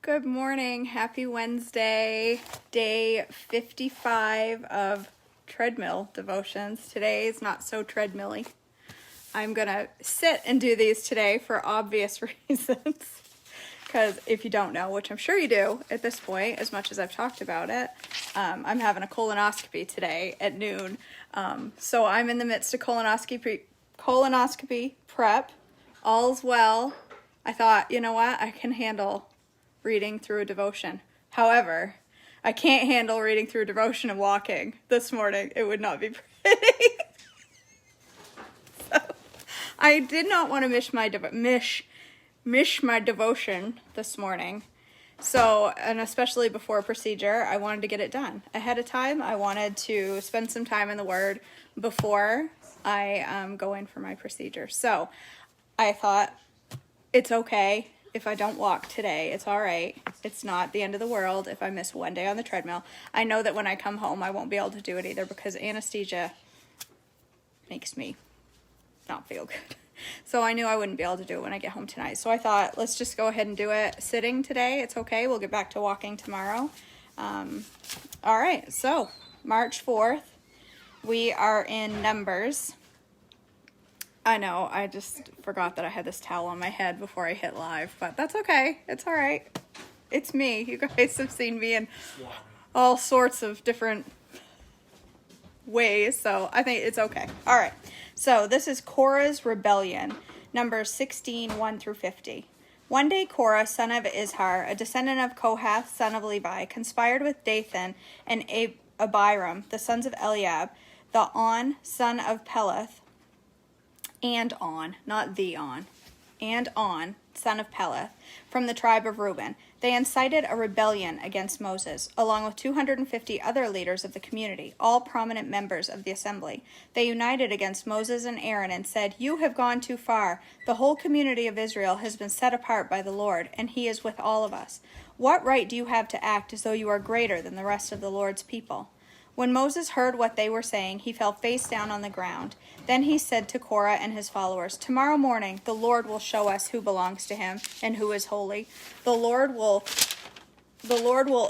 Good morning. Happy Wednesday, day 55 of Treadmill Devotions. Today is not so treadmilly. I'm going to sit and do these today for obvious reasons. Because if you don't know, which I'm sure you do at this point, as much as I've talked about it, I'm having a colonoscopy today at noon. So I'm in the midst of colonoscopy prep. All's well. I thought, you know what? I can handle reading through a devotion. However, I can't handle reading through a devotion and walking this morning. It would not be pretty. So, I did not want to miss my devotion this morning. So, and especially before a procedure, I wanted to get it done ahead of time. I wanted to spend some time in the Word before I go in for my procedure. So, I thought it's okay if I don't walk today. It's all right. It's not the end of the world if I miss one day on the treadmill. I know that when I come home, I won't be able to do it either because anesthesia makes me not feel good. So I knew I wouldn't be able to do it when I get home tonight. So I thought, let's just go ahead and do it sitting today. It's okay. We'll get back to walking tomorrow. All right. So March 4th, we are in Numbers. I know, I just forgot that I had this towel on my head before I hit live, but that's okay. It's all right. It's me. You guys have seen me in all sorts of different ways, so I think it's okay. All right. So this is Korah's rebellion, Numbers 16, 1 through 50. One day Korah, son of Izhar, a descendant of Kohath, son of Levi, conspired with Dathan and Abiram, the sons of Eliab, the On, son of Peleth, and On, not the On, and On, son of Peleth, from the tribe of Reuben. They incited a rebellion against Moses, along with 250 other leaders of the community, all prominent members of the assembly. They united against Moses and Aaron and said, "You have gone too far. The whole community of Israel has been set apart by the Lord, and he is with all of us. What right do you have to act as though you are greater than the rest of the Lord's people?" When Moses heard what they were saying, he fell face down on the ground. Then he said to Korah and his followers, "Tomorrow morning the Lord will show us who belongs to him and who is holy. The Lord will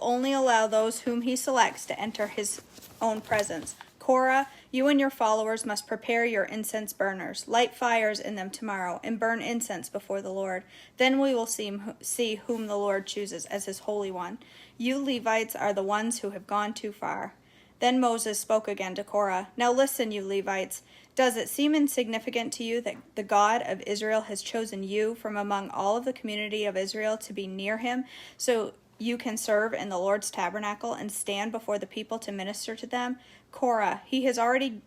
only allow those whom he selects to enter his own presence. Korah, you and your followers must prepare your incense burners. Light fires in them tomorrow and burn incense before the Lord. Then we will see whom the Lord chooses as his holy one. You Levites are the ones who have gone too far." Then Moses spoke again to Korah. "Now listen, you Levites. Does it seem insignificant to you that the God of Israel has chosen you from among all of the community of Israel to be near him, so you can serve in the Lord's tabernacle and stand before the people to minister to them? Korah, he has already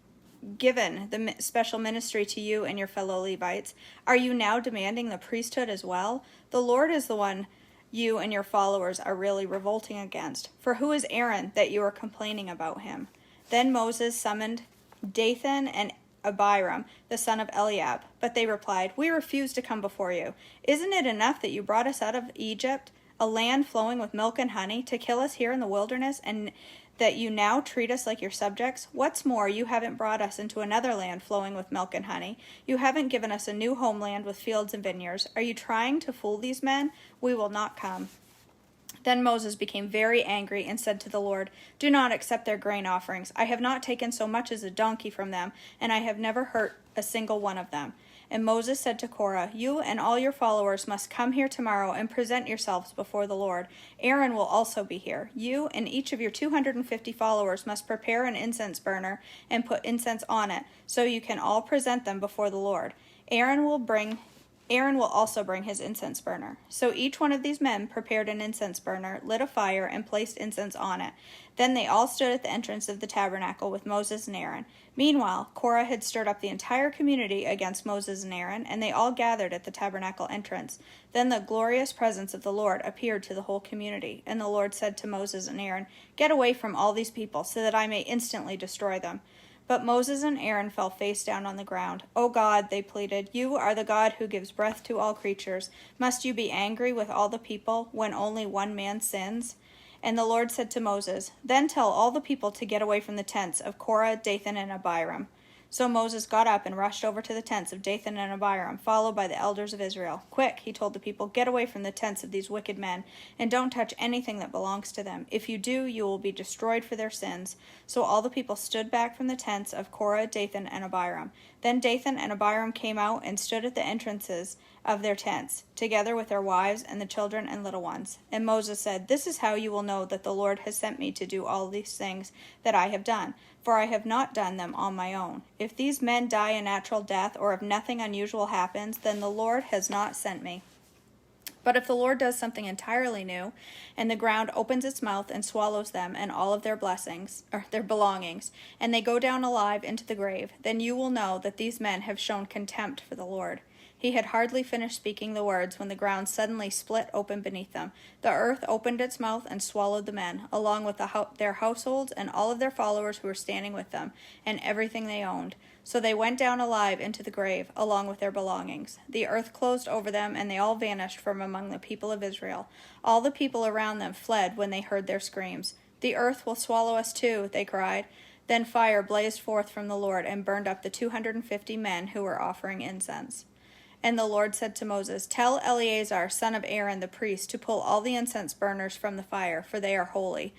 given the special ministry to you and your fellow Levites. Are you now demanding the priesthood as well? The Lord is the one you and your followers are really revolting against. For who is Aaron that you are complaining about him?" Then Moses summoned Dathan and Abiram, the son of Eliab. But they replied, "We refuse to come before you. Isn't it enough that you brought us out of Egypt, a land flowing with milk and honey, to kill us here in the wilderness, and that you now treat us like your subjects? What's more, you haven't brought us into another land flowing with milk and honey. You haven't given us a new homeland with fields and vineyards. Are you trying to fool these men? We will not come." Then Moses became very angry and said to the Lord, "Do not accept their grain offerings. I have not taken so much as a donkey from them, and I have never hurt a single one of them." And Moses said to Korah, "You and all your followers must come here tomorrow and present yourselves before the Lord. Aaron will also be here. You and each of your 250 followers must prepare an incense burner and put incense on it, so you can all present them before the Lord. Aaron will also bring his incense burner." So each one of these men prepared an incense burner, lit a fire, and placed incense on it. Then they all stood at the entrance of the tabernacle with Moses and Aaron. Meanwhile, Korah had stirred up the entire community against Moses and Aaron, and they all gathered at the tabernacle entrance. Then the glorious presence of the Lord appeared to the whole community, and the Lord said to Moses and Aaron, "Get away from all these people, so that I may instantly destroy them." But Moses and Aaron fell face down on the ground. "O God," they pleaded, "you are the God who gives breath to all creatures. Must you be angry with all the people when only one man sins?" And the Lord said to Moses, "Then tell all the people to get away from the tents of Korah, Dathan, and Abiram." So Moses got up and rushed over to the tents of Dathan and Abiram, followed by the elders of Israel. "Quick," he told the people, "get away from the tents of these wicked men, and don't touch anything that belongs to them. If you do, you will be destroyed for their sins." So all the people stood back from the tents of Korah, Dathan, and Abiram. Then Dathan and Abiram came out and stood at the entrances of their tents, together with their wives and the children and little ones. And Moses said, "This is how you will know that the Lord has sent me to do all these things that I have done, for I have not done them on my own. If these men die a natural death, or if nothing unusual happens, then the Lord has not sent me. But if the Lord does something entirely new, and the ground opens its mouth and swallows them and all of their blessings, or their belongings, and they go down alive into the grave, then you will know that these men have shown contempt for the Lord." He had hardly finished speaking the words when the ground suddenly split open beneath them. The earth opened its mouth and swallowed the men, along with their households and all of their followers who were standing with them, and everything they owned. So they went down alive into the grave, along with their belongings. The earth closed over them, and they all vanished from among the people of Israel. All the people around them fled when they heard their screams. "The earth will swallow us too," they cried. Then fire blazed forth from the Lord and burned up the 250 men who were offering incense. And the Lord said to Moses, "Tell Eleazar, son of Aaron the priest, to pull all the incense burners from the fire, for they are holy.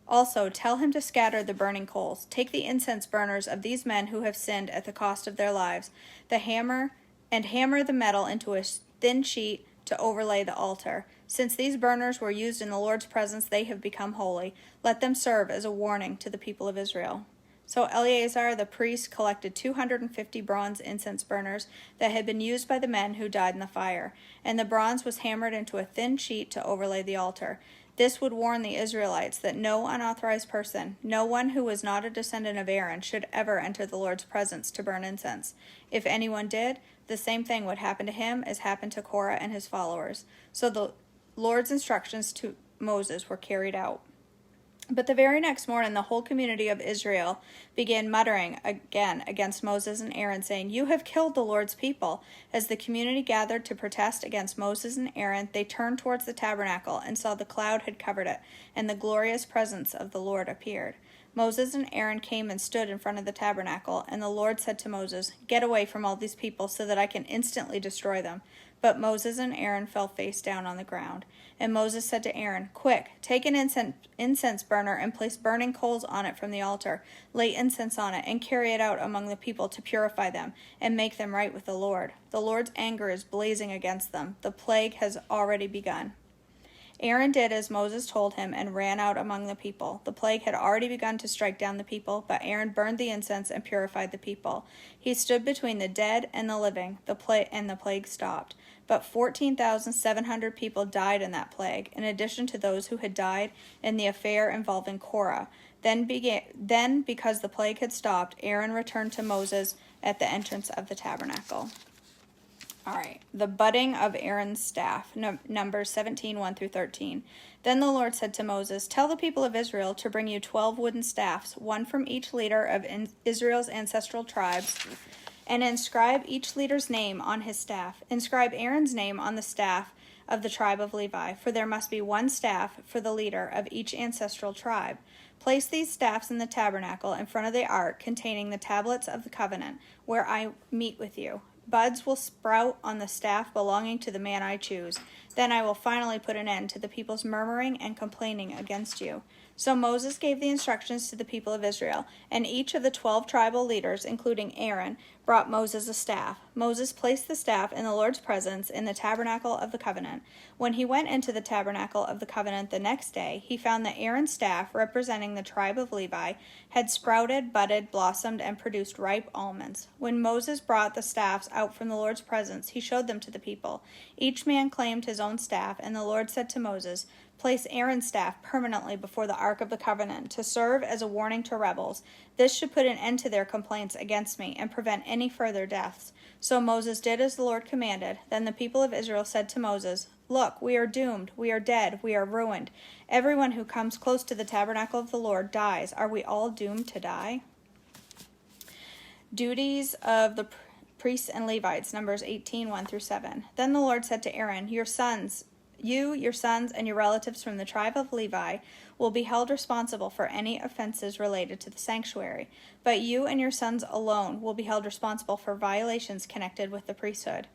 Also, tell him to scatter the burning coals. Take the incense burners of these men who have sinned at the cost of their lives, hammer the metal into a thin sheet to overlay the altar. Since these burners were used in the Lord's presence, they have become holy. Let them serve as a warning to the people of Israel." So Eleazar the priest collected 250 bronze incense burners that had been used by the men who died in the fire, and the bronze was hammered into a thin sheet to overlay the altar. This would warn the Israelites that no unauthorized person, no one who was not a descendant of Aaron, should ever enter the Lord's presence to burn incense. If anyone did, the same thing would happen to him as happened to Korah and his followers. So the Lord's instructions to Moses were carried out. But the very next morning, the whole community of Israel began muttering again against Moses and Aaron, saying, "You have killed the Lord's people." As the community gathered to protest against Moses and Aaron, they turned towards the tabernacle and saw the cloud had covered it, and the glorious presence of the Lord appeared. Moses and Aaron came and stood in front of the tabernacle, and the Lord said to Moses, "Get away from all these people so that I can instantly destroy them." But Moses and Aaron fell face down on the ground. And Moses said to Aaron, "Quick, take an incense burner and place burning coals on it from the altar. Lay incense on it and carry it out among the people to purify them and make them right with the Lord. The Lord's anger is blazing against them. The plague has already begun." Aaron did as Moses told him and ran out among the people. The plague had already begun to strike down the people, but Aaron burned the incense and purified the people. He stood between the dead and the living, and the plague stopped. But 14,700 people died in that plague, in addition to those who had died in the affair involving Korah. Then, because the plague had stopped, Aaron returned to Moses at the entrance of the tabernacle. All right, the budding of Aaron's staff, Numbers 17, 1 through 13. Then the Lord said to Moses, "Tell the people of Israel to bring you 12 wooden staffs, one from each leader of Israel's ancestral tribes, and inscribe each leader's name on his staff. Inscribe Aaron's name on the staff of the tribe of Levi, for there must be one staff for the leader of each ancestral tribe. Place these staffs in the tabernacle in front of the ark containing the tablets of the covenant, where I meet with you. Buds will sprout on the staff belonging to the man I choose. Then I will finally put an end to the people's murmuring and complaining against you." So Moses gave the instructions to the people of Israel, and each of the 12 tribal leaders, including Aaron, brought Moses a staff. Moses placed the staff in the Lord's presence in the tabernacle of the covenant. When he went into the tabernacle of the covenant the next day, he found that Aaron's staff, representing the tribe of Levi, had sprouted, budded, blossomed, and produced ripe almonds. When Moses brought the staffs out from the Lord's presence, he showed them to the people. Each man claimed his own staff, and the Lord said to Moses, "Place Aaron's staff permanently before the Ark of the Covenant to serve as a warning to rebels. This should put an end to their complaints against me and prevent any further deaths." So Moses did as the Lord commanded. Then the people of Israel said to Moses, "Look, we are doomed, we are dead, we are ruined. Everyone who comes close to the tabernacle of the Lord dies. Are we all doomed to die?" Duties of the priests and Levites, Numbers 18, 1 through 7. Then the Lord said to Aaron, "Your sons You, your sons, and your relatives from the tribe of Levi will be held responsible for any offenses related to the sanctuary, but you and your sons alone will be held responsible for violations connected with the priesthood.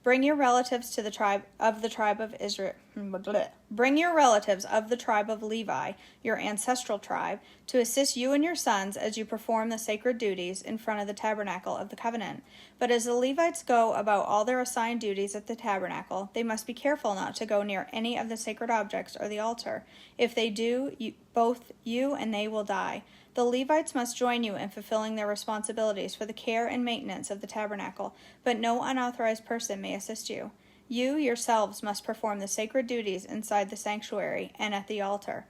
Bring your relatives to the tribe of Israel. Bring your relatives of the tribe of Levi, your ancestral tribe, to assist you and your sons as you perform the sacred duties in front of the tabernacle of the covenant. But as the Levites go about all their assigned duties at the tabernacle, they must be careful not to go near any of the sacred objects or the altar. If they do, both you and they will die. The Levites must join you in fulfilling their responsibilities for the care and maintenance of the tabernacle, but no unauthorized person may assist you. You yourselves must perform the sacred duties inside the sanctuary and at the altar.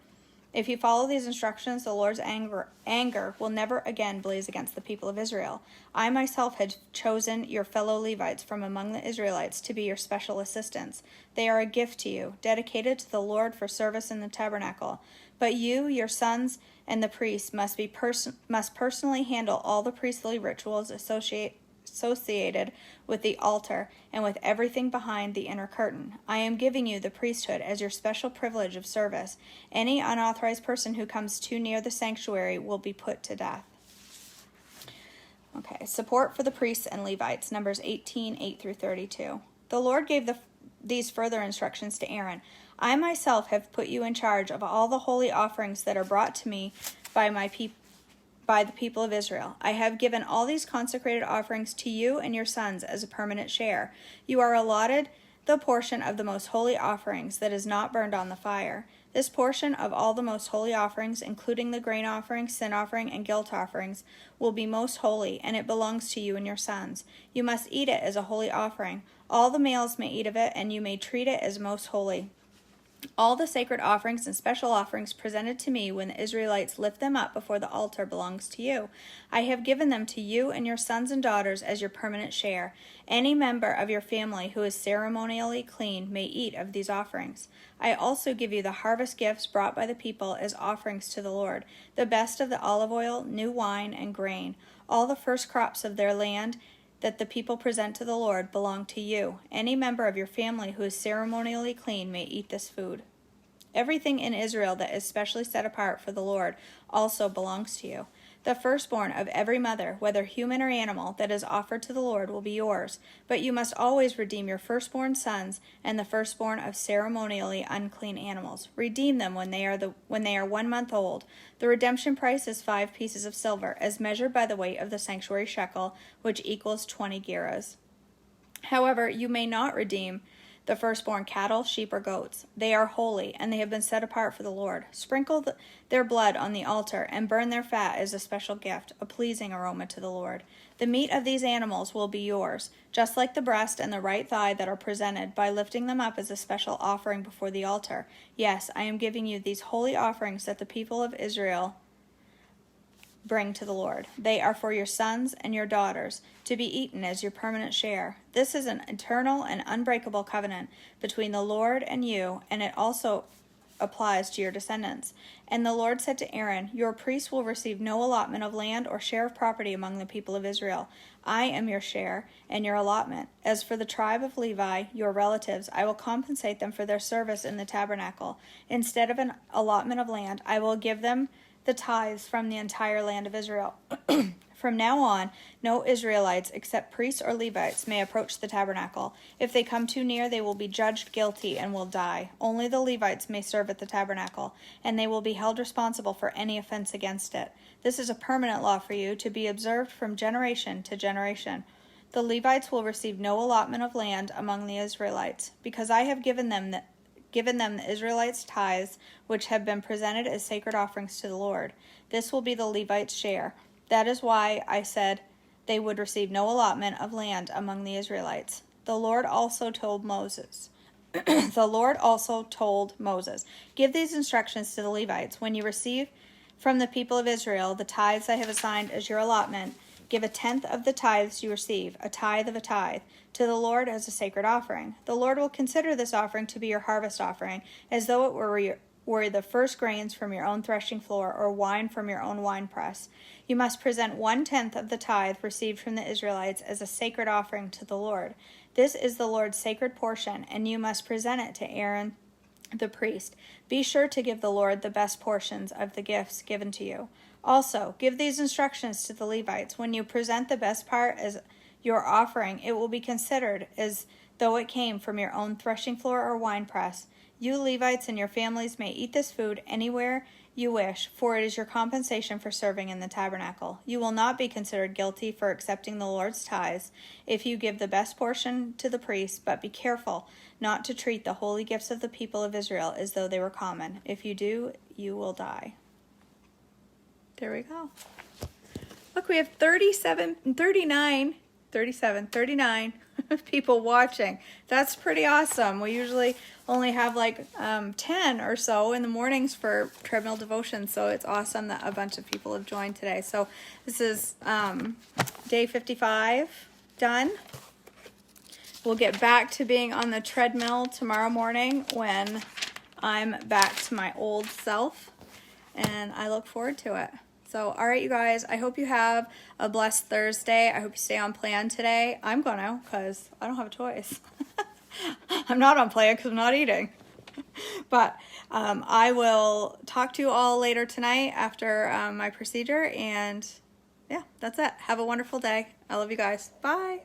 If you follow these instructions, the Lord's anger will never again blaze against the people of Israel. I myself had chosen your fellow Levites from among the Israelites to be your special assistants. They are a gift to you, dedicated to the Lord for service in the tabernacle. But you, your sons, and the priests must personally handle all the priestly rituals associated with the altar and with everything behind the inner curtain. I am giving you the priesthood as your special privilege of service. Any unauthorized person who comes too near the sanctuary will be put to death. Okay, support for the priests and Levites, Numbers 18, 8 through 32. The Lord gave these further instructions to Aaron. I myself have put you in charge of all the holy offerings that are brought to me by the people of Israel. I have given all these consecrated offerings to you and your sons as a permanent share. You are allotted the portion of the most holy offerings that is not burned on the fire. This portion of all the most holy offerings, including the grain offering, sin offering, and guilt offerings, will be most holy, and it belongs to you and your sons. You must eat it as a holy offering. All the males may eat of it, and you may treat it as most holy. All the sacred offerings and special offerings presented to me when the Israelites lift them up before the altar belongs to you. I have given them to you and your sons and daughters as your permanent share. Any member of your family who is ceremonially clean may eat of these offerings. I also give you the harvest gifts brought by the people as offerings to the Lord, the best of the olive oil, new wine, and grain. All the first crops of their land that the people present to the Lord belong to you. Any member of your family who is ceremonially clean may eat this food. Everything in Israel that is specially set apart for the Lord also belongs to you. The firstborn of every mother, whether human or animal, that is offered to the Lord will be yours. But you must always redeem your firstborn sons and the firstborn of ceremonially unclean animals. Redeem them when they are 1 month old. The redemption price is 5 pieces of silver, as measured by the weight of the sanctuary shekel, which equals 20 gerahs. However, you may not redeem the firstborn cattle, sheep, or goats. They are holy, and they have been set apart for the Lord. Sprinkle their blood on the altar and burn their fat as a special gift, a pleasing aroma to the Lord. The meat of these animals will be yours, just like the breast and the right thigh that are presented by lifting them up as a special offering before the altar. Yes, I am giving you these holy offerings that the people of Israel bring to the Lord. They are for your sons and your daughters, to be eaten as your permanent share. This is an eternal and unbreakable covenant between the Lord and you, and it also applies to your descendants. And the Lord said to Aaron, your priests will receive no allotment of land or share of property among the people of Israel. I am your share and your allotment. As for the tribe of Levi, your relatives, I will compensate them for their service in the tabernacle. Instead of an allotment of land, I will give them the tithes from the entire land of Israel. From now on, no Israelites except priests or Levites may approach the tabernacle. If they come too near, they will be judged guilty and will die. Only the Levites may serve at the tabernacle, and they will be held responsible for any offense against it. This is a permanent law for you, to be observed from generation to generation. The Levites will receive no allotment of land among the Israelites, because I have given them the Israelites' tithes, which have been presented as sacred offerings to the Lord. This will be the Levites' share. That is why I said they would receive no allotment of land among the Israelites. The Lord also told Moses, give these instructions to the Levites. When you receive from the people of Israel the tithes I have assigned as your allotment, give 1/10 of the tithes you receive, a tithe of a tithe, to the Lord as a sacred offering. The Lord will consider this offering to be your harvest offering, as though it were the first grains from your own threshing floor, or wine from your own winepress. You must present 1/10 of the tithe received from the Israelites as a sacred offering to the Lord. This is the Lord's sacred portion, and you must present it to Aaron the priest. Be sure to give the Lord the best portions of the gifts given to you. Also, give these instructions to the Levites. When you present the best part as your offering, it will be considered as though it came from your own threshing floor or winepress. You Levites and your families may eat this food anywhere you wish, for it is your compensation for serving in the tabernacle. You will not be considered guilty for accepting the Lord's tithes if you give the best portion to the priests, but be careful not to treat the holy gifts of the people of Israel as though they were common. If you do, you will die. There we go. Look, we have 39 people watching. That's pretty awesome. We usually only have like 10 or so in the mornings for Treadmill Devotions, so it's awesome that a bunch of people have joined today. So this is day 55 done. We'll get back to being on the treadmill tomorrow morning when I'm back to my old self, and I look forward to it. So, all right, you guys, I hope you have a blessed Thursday. I hope you stay on plan today. I'm going to, because I don't have a choice. I'm not on plan because I'm not eating. But I will talk to you all later tonight after my procedure. And, yeah, that's it. Have a wonderful day. I love you guys. Bye.